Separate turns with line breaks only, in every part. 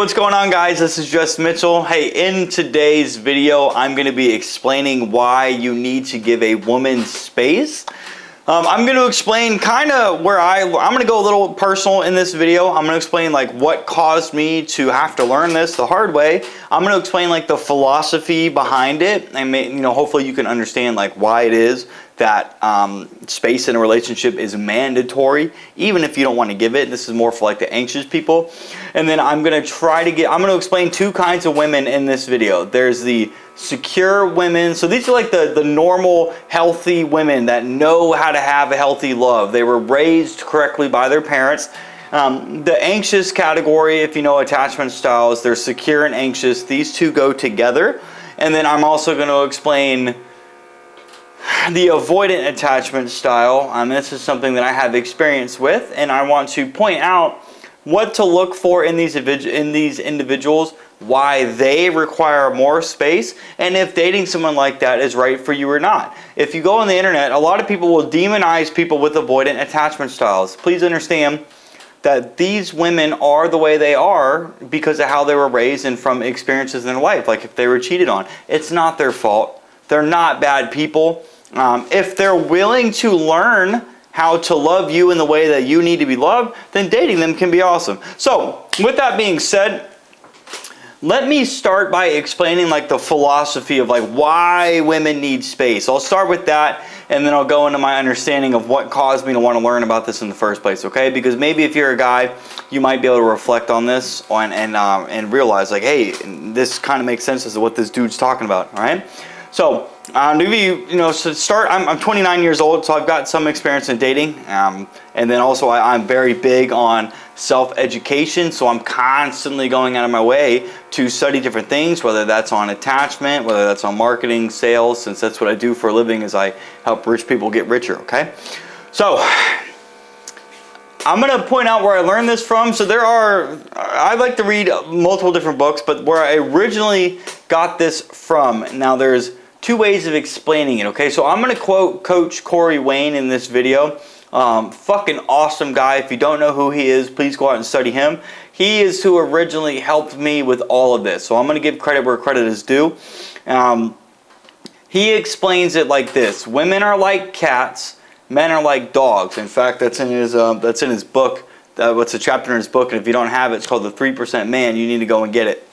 what's going on, guys? This is Just Mitchell. Hey, in today's video, I'm going to be explaining why you need to give a woman space. I'm going to explain kind of where I'm going to go a little personal in this video. I'm going to explain like what caused me to have to learn this the hard way. I'm going to explain like the philosophy behind it, and hopefully you can understand like why it is that space in a relationship is mandatory, even if you don't want to give it. This is more for like the anxious people. And then I'm going to explain two kinds of women in this video. There's the secure women. So these are like the normal, healthy women that know how to have a healthy love. They were raised correctly by their parents. The anxious category, if you know attachment styles, they're secure and anxious. These two go together. And then I'm also going to explain the avoidant attachment style. This is something that I have experience with, and I want to point out what to look for in these individuals, why they require more space, and if dating someone like that is right for you or not. If you go on the internet, a lot of people will demonize people with avoidant attachment styles. Please understand that these women are the way they are because of how they were raised and from experiences in their life. Like if they were cheated on, it's not their fault. They're not bad people. If they're willing to learn how to love you in the way that you need to be loved, then dating them can be awesome. So, with that being said, let me start by explaining like the philosophy of like why women need space. I'll start with that, and then I'll go into my understanding of what caused me to want to learn about this in the first place, okay? Because maybe if you're a guy, you might be able to reflect on this and realize like, hey, this kind of makes sense as to what this dude's talking about, all right? So, to give you, to start, I'm 29 years old, so I've got some experience in dating. And then also I'm very big on self-education, so I'm constantly going out of my way to study different things, whether that's on attachment, whether that's on marketing, sales, since that's what I do for a living is I help rich people get richer, okay? So, I'm going to point out where I learned this from. So I like to read multiple different books, but where I originally got this from, now there's two ways of explaining it, okay? So I'm going to quote Coach Corey Wayne in this video. Fucking awesome guy. If you don't know who he is, please go out and study him. He is who originally helped me with all of this. So I'm going to give credit where credit is due. He explains it like this. Women are like cats. Men are like dogs. In fact, that's in his book. What's a chapter in his book? And if you don't have it, it's called The 3% Man. You need to go and get it.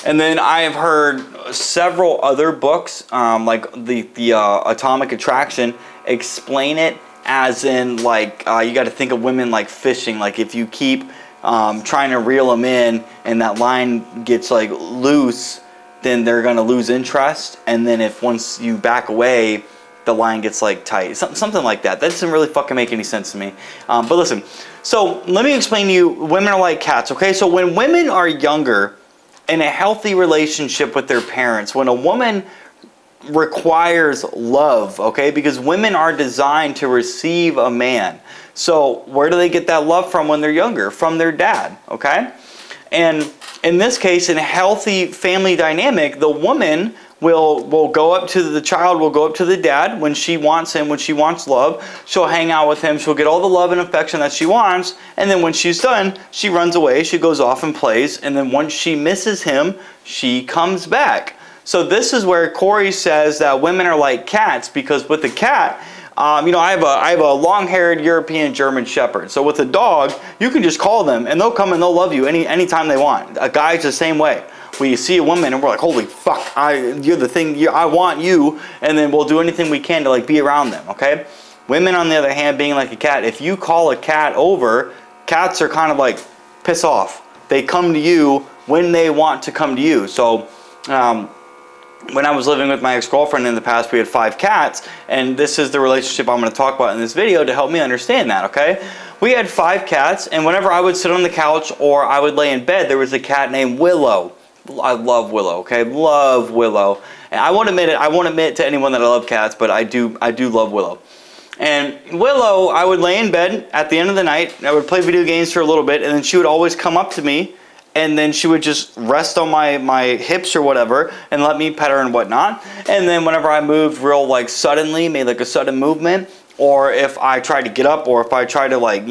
And then I have heard several other books, like the Atomic Attraction, explain it as in like you got to think of women like fishing. Like if you keep trying to reel them in, and that line gets like loose, then they're gonna lose interest. And then if once you back away, the line gets like tight, something like that. That doesn't really fucking make any sense to me. But listen, so let me explain to you, women are like cats, okay? So when women are younger, in a healthy relationship with their parents, when a woman requires love, okay? Because women are designed to receive a man. So where do they get that love from when they're younger? From their dad, okay? And in this case, in a healthy family dynamic, the woman will go up to the child, will go up to the dad when she wants him, when she wants love. She'll hang out with him. She'll get all the love and affection that she wants. And then when she's done, she runs away. She goes off and plays. And then once she misses him, she comes back. So this is where Corey says that women are like cats, because with a cat, I have a long-haired European German Shepherd. So with a dog, you can just call them and they'll come and they'll love you anytime they want. A guy's the same way. We see a woman and we're like, holy fuck, you're the thing, I want you, and then we'll do anything we can to like be around them, okay? Women, on the other hand, being like a cat, if you call a cat over, cats are kind of like, piss off. They come to you when they want to come to you. So, when I was living with my ex-girlfriend in the past, we had 5 cats, and this is the relationship I'm going to talk about in this video to help me understand that, okay? We had 5 cats, and whenever I would sit on the couch or I would lay in bed, there was a cat named Willow. I love Willow, okay? Love Willow. And I won't admit to anyone that I love cats, but I do love Willow. And Willow, I would lay in bed at the end of the night, I would play video games for a little bit, and then she would always come up to me, and then she would just rest on my hips or whatever, and let me pet her and whatnot. And then whenever I moved real like suddenly, made like a sudden movement, or if I tried to get up, or if I tried to like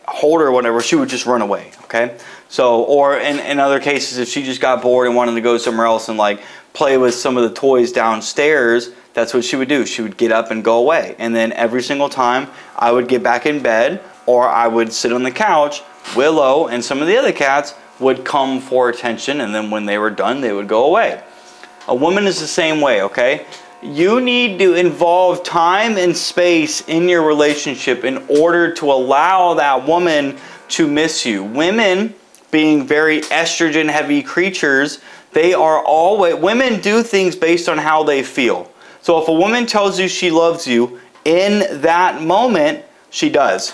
hold her or whatever, she would just run away, okay? So, or in other cases, if she just got bored and wanted to go somewhere else and like play with some of the toys downstairs, that's what she would do. She would get up and go away. And then every single time I would get back in bed or I would sit on the couch, Willow and some of the other cats would come for attention. And then when they were done, they would go away. A woman is the same way, okay? You need to involve time and space in your relationship in order to allow that woman to miss you. Women, being very estrogen heavy creatures, women do things based on how they feel. So if a woman tells you she loves you in that moment, she does.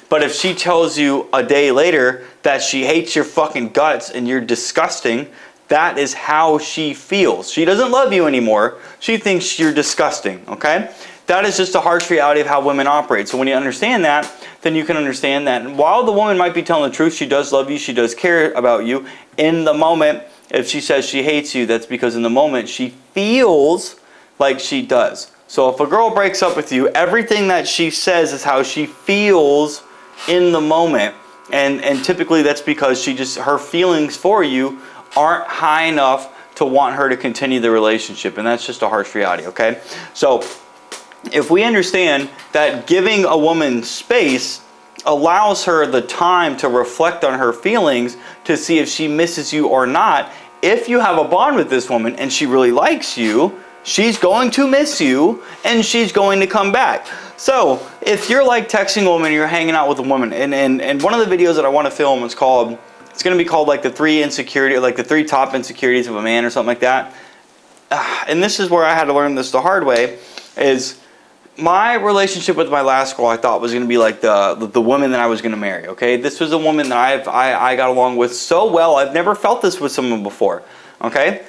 But if she tells you a day later that she hates your fucking guts and you're disgusting, that is how she feels. She doesn't love you anymore. She thinks you're disgusting, okay? That is just a harsh reality of how women operate. So when you understand that, then you can understand that while the woman might be telling the truth, she does love you, she does care about you. In the moment, if she says she hates you, that's because in the moment she feels like she does. So if a girl breaks up with you, everything that she says is how she feels in the moment. And typically that's because her feelings for you aren't high enough to want her to continue the relationship. And that's just a harsh reality, okay? So if we understand that giving a woman space allows her the time to reflect on her feelings to see if she misses you or not, if you have a bond with this woman and she really likes you, she's going to miss you and she's going to come back. So if you're like texting a woman, you're hanging out with a woman, and one of the videos that I want to film is called, it's going to be called like the 3 top insecurities of a man or something like that. And this is where I had to learn this the hard way, is my relationship with my last girl I thought was going to be like the woman that I was going to marry, okay? This was a woman that I got along with so well. I've never felt this with someone before, okay?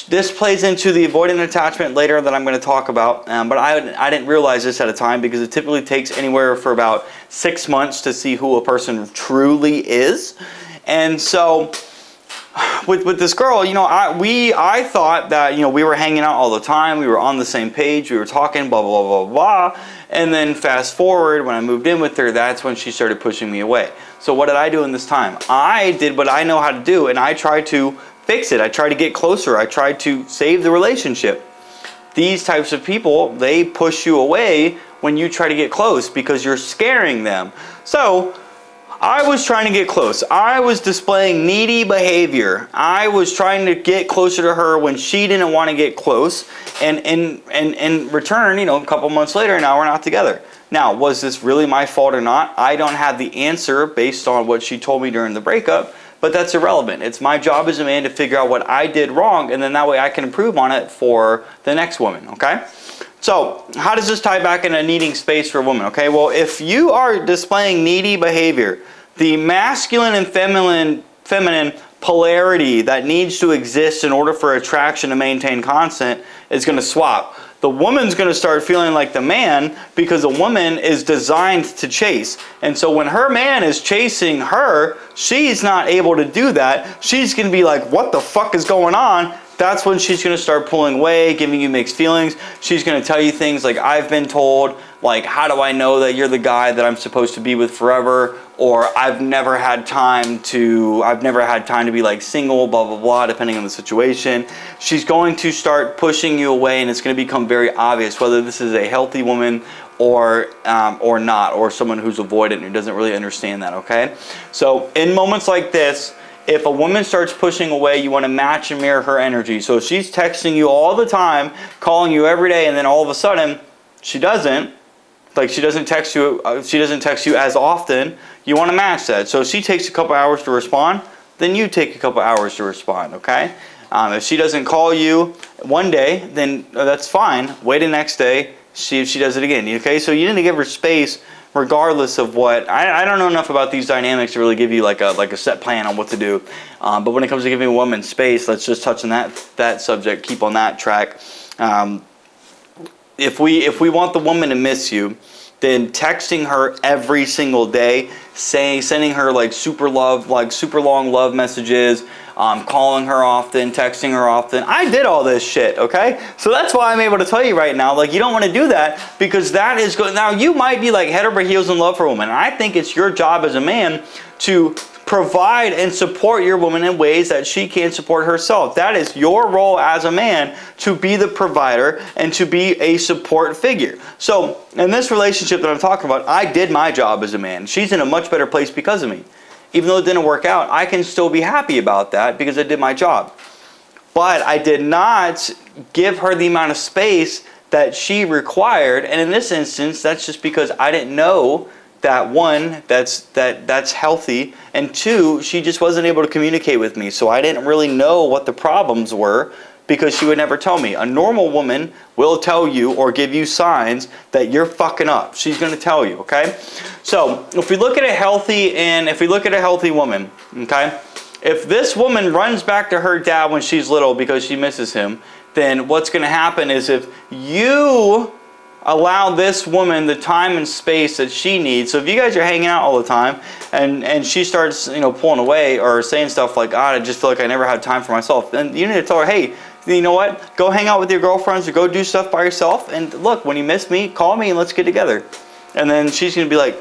This plays into the avoidant attachment later that I'm going to talk about, but I didn't realize this at a time because it typically takes anywhere for about 6 months to see who a person truly is. And so with this girl, you know, I thought that, you know, we were hanging out all the time, we were on the same page, we were talking, blah, blah, blah, blah, blah. And then fast forward, when I moved in with her, that's when she started pushing me away. So what did I do in this time? I did what I know how to do, and I tried to fix it. I tried to get closer. I tried to save the relationship. These types of people, they push you away when you try to get close because you're scaring them. So I was trying to get close. I was displaying needy behavior. I was trying to get closer to her when she didn't want to get close. And in return, you know, a couple months later, now we're not together. Now, was this really my fault or not? I don't have the answer based on what she told me during the breakup, but that's irrelevant. It's my job as a man to figure out what I did wrong, and then that way I can improve on it for the next woman, okay? So, how does this tie back into needing space for a woman? Okay, well, if you are displaying needy behavior, the masculine and feminine polarity that needs to exist in order for attraction to maintain constant is going to swap. The woman's going to start feeling like the man because a woman is designed to chase. And so when her man is chasing her, she's not able to do that. She's going to be like, what the fuck is going on? That's when she's going to start pulling away, giving you mixed feelings. She's going to tell you things like, I've been told, like, how do I know that you're the guy that I'm supposed to be with forever? Or I've never had time to be like single, blah, blah, blah, depending on the situation. She's going to start pushing you away, and it's going to become very obvious whether this is a healthy woman or not, or someone who's avoidant and who doesn't really understand that, okay? So in moments like this, if a woman starts pushing away, you want to match and mirror her energy. So if she's texting you all the time, calling you every day, and then all of a sudden she doesn't text you as often, you want to match that. So if she takes a couple hours to respond, then you take a couple hours to respond, okay? If she doesn't call you one day, then that's fine. Wait the next day, see if she does it again, okay? So you need to give her space regardless of what. I don't know enough about these dynamics to really give you like a set plan on what to do. But when it comes to giving a woman space, let's just touch on that subject, keep on that track. If we want the woman to miss you, then texting her every single day, sending her like super long love messages, calling her often, texting her often. I did all this shit, okay? So that's why I'm able to tell you right now, like, you don't want to do that because that is good. Now, you might be like head over heels in love for a woman. And I think it's your job as a man to provide and support your woman in ways that she can't support herself. That is your role as a man, to be the provider and to be a support figure. So in this relationship that I'm talking about, I did my job as a man. She's in a much better place because of me. Even though it didn't work out, I can still be happy about that because I did my job. But I did not give her the amount of space that she required. And in this instance, that's just because I didn't know that, one, that's healthy, and two, she just wasn't able to communicate with me. So I didn't really know what the problems were because she would never tell me. A normal woman will tell you or give you signs that you're fucking up. She's going to tell you, okay? So if we look at a healthy woman, okay? If this woman runs back to her dad when she's little because she misses him, then what's going to happen is, if you allow this woman the time and space that she needs. So if you guys are hanging out all the time and she starts, pulling away or saying stuff like, I just feel like I never had time for myself, then you need to tell her, hey, you know what? Go hang out with your girlfriends or go do stuff by yourself. And look, when you miss me, call me and let's get together. And then she's going to be like,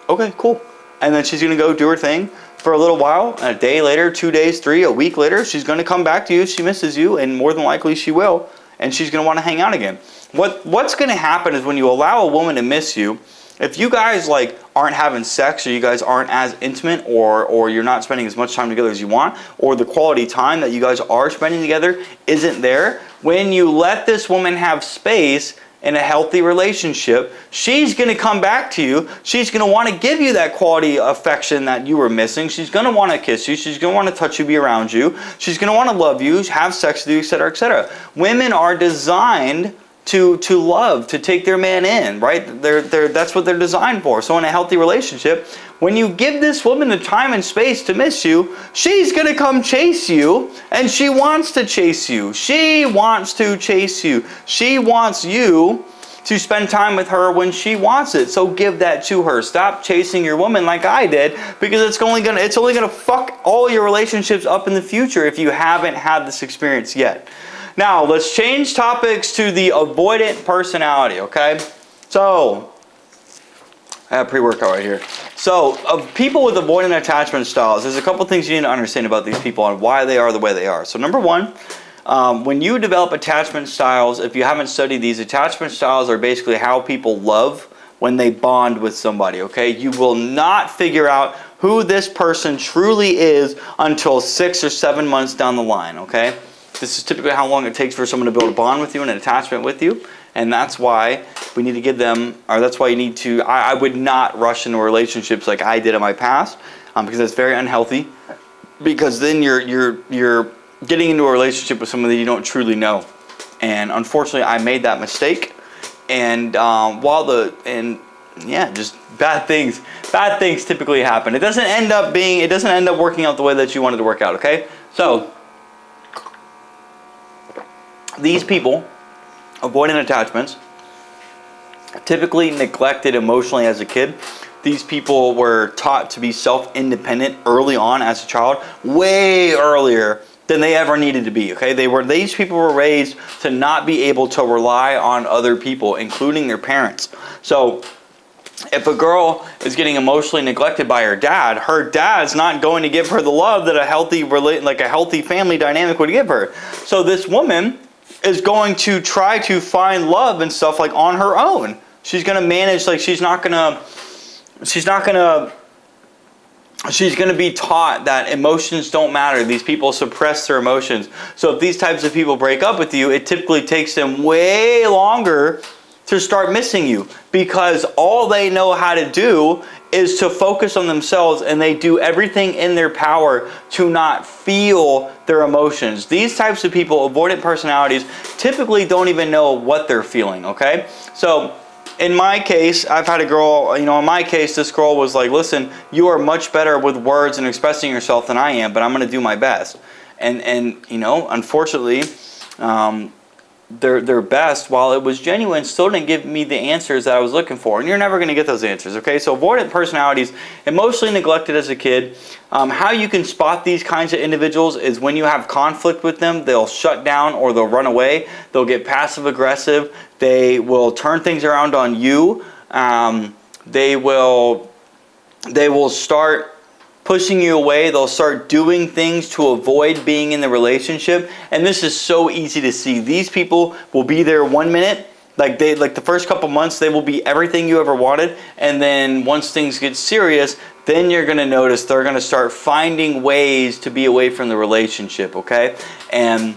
okay, cool. And then she's going to go do her thing for a little while. And a day later, 2 days, 3, a week later, she's going to come back to you. She misses you, and more than likely she will. And she's going to want to hang out again. What's going to happen is, when you allow a woman to miss you, if you guys aren't having sex, or you guys aren't as intimate, or you're not spending as much time together as you want, or the quality time that you guys are spending together isn't there, when you let this woman have space in a healthy relationship, she's going to come back to you. She's going to want to give you that quality affection that you were missing. She's going to want to kiss you. She's going to want to touch you, be around you. She's going to want to love you, have sex with you, etc., etc. Women are designed to love, to take their man in, right? That's what they're designed for. So in a healthy relationship, when you give this woman the time and space to miss you, she's going to come chase you, and she wants to chase you. She wants to chase you. She wants you to spend time with her when she wants it. So give that to her. Stop chasing your woman like I did, because it's only gonna fuck all your relationships up in the future if you haven't had this experience yet. Now, let's change topics to the avoidant personality, okay? So, I have pre-workout right here. So, of people with avoidant attachment styles, there's a couple things you need to understand about these people and why they are the way they are. So, number one, when you develop attachment styles, if you haven't studied these, attachment styles are basically how people love when they bond with somebody, okay? You will not figure out who this person truly is until 6 or 7 months down the line, okay? This is typically how long it takes for someone to build a bond with you and an attachment with you. And that's why we need to give them, or that's why you need to, I would not rush into relationships like I did in my past, because that's very unhealthy. Because then you're getting into a relationship with someone that you don't truly know. And unfortunately, I made that mistake. And just bad things typically happen. It doesn't end up working out the way that you wanted to work out, okay? So, these people, avoidant attachments, typically neglected emotionally as a kid. These people were taught to be self-independent early on as a child, way earlier than they ever needed to be, okay? These people were raised to not be able to rely on other people, including their parents. So, if a girl is getting emotionally neglected by her dad's not going to give her the love that a healthy family dynamic would give her. So this woman is going to try to find love and stuff on her own. She's going to manage, she's going to be taught that emotions don't matter. These people suppress their emotions. So if these types of people break up with you, it typically takes them way longer to start missing you, because all they know how to do is to focus on themselves, and they do everything in their power to not feel their emotions. These types of people, avoidant personalities, typically don't even know what they're feeling, okay? So in my case, I've had a girl, in my case, this girl was like, listen, you are much better with words and expressing yourself than I am, but I'm going to do my best. And unfortunately, their best, while it was genuine, still didn't give me the answers that I was looking for. And you're never going to get those answers, okay? So avoidant personalities, emotionally neglected as a kid. How you can spot these kinds of individuals is when you have conflict with them, they'll shut down or they'll run away. They'll get passive aggressive. They will turn things around on you. They will start pushing you away. They'll start doing things to avoid being in the relationship. And this is so easy to see. These people will be there 1 minute. Like the first couple months, they will be everything you ever wanted. And then once things get serious, then you're going to notice they're going to start finding ways to be away from the relationship, okay? And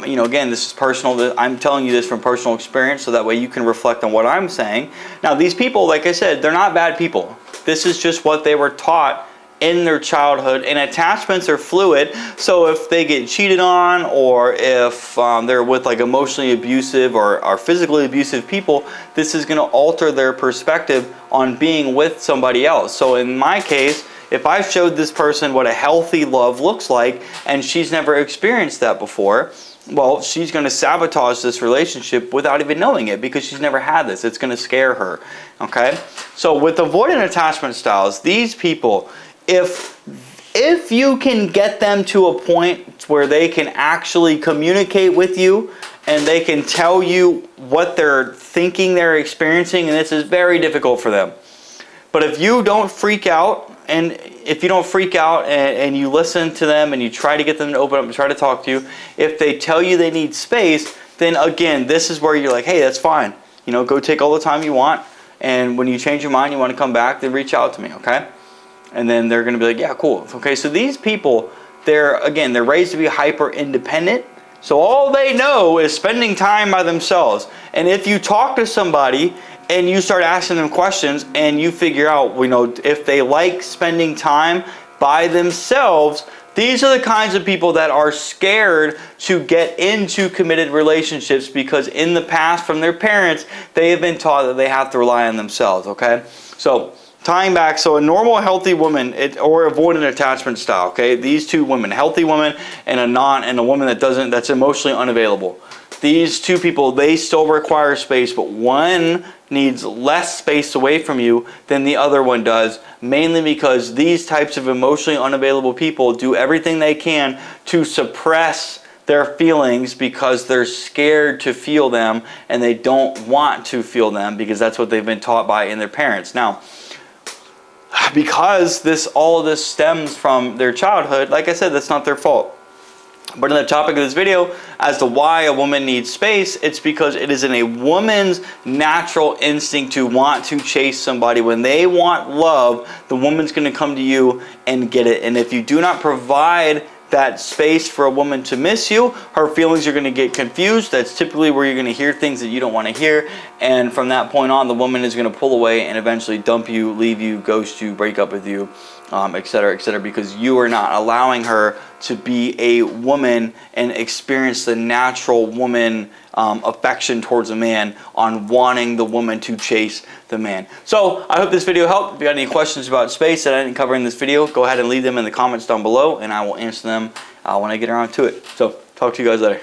you know, again, this is personal. I'm telling you this from personal experience, so that way you can reflect on what I'm saying. Now, these people, like I said, they're not bad people. This is just what they were taught in their childhood, and attachments are fluid. So if they get cheated on, or if they're with like emotionally abusive or physically abusive people, this is going to alter their perspective on being with somebody else. So in my case, if I showed this person what a healthy love looks like and she's never experienced that before, well, she's going to sabotage this relationship without even knowing it, because she's never had this. It's going to scare her. Okay? So with avoidant attachment styles, these people, if you can get them to a point where they can actually communicate with you and they can tell you what they're thinking they're experiencing, and this is very difficult for them. But if you don't freak out, and if you don't freak out and you listen to them and you try to get them to open up and try to talk to you, if they tell you they need space, then again, this is where you're like, hey, that's fine. You know, go take all the time you want. And when you change your mind, you want to come back, then reach out to me, okay? And then they're going to be like, yeah, cool. Okay, so these people, they're raised to be hyper independent. So all they know is spending time by themselves. And if you talk to somebody and you start asking them questions and you figure out, you know, if they like spending time by themselves, these are the kinds of people that are scared to get into committed relationships, because in the past from their parents, they have been taught that they have to rely on themselves, okay? So tying back, so a normal healthy woman or avoidant attachment style, okay? These two women, healthy woman and a woman that's emotionally unavailable. These two people, they still require space, but one needs less space away from you than the other one does, mainly because these types of emotionally unavailable people do everything they can to suppress their feelings, because they're scared to feel them and they don't want to feel them, because that's what they've been taught by in their parents. Now, because all of this stems from their childhood, like I said, that's not their fault. But in the topic of this video, as to why a woman needs space, it's because it is in a woman's natural instinct to want to chase somebody. When they want love, the woman's going to come to you and get it. And if you do not provide that space for a woman to miss you, her feelings are going to get confused. That's typically where you're going to hear things that you don't want to hear. And from that point on, the woman is going to pull away and eventually dump you, leave you, ghost you, break up with you, etc., because you are not allowing her to be a woman and experience the natural woman affection towards a man, on wanting the woman to chase the man. So I hope this video helped. If you got any questions about space that I didn't cover in this video, go ahead and leave them in the comments down below, and I will answer them when I get around to it. So talk to you guys later.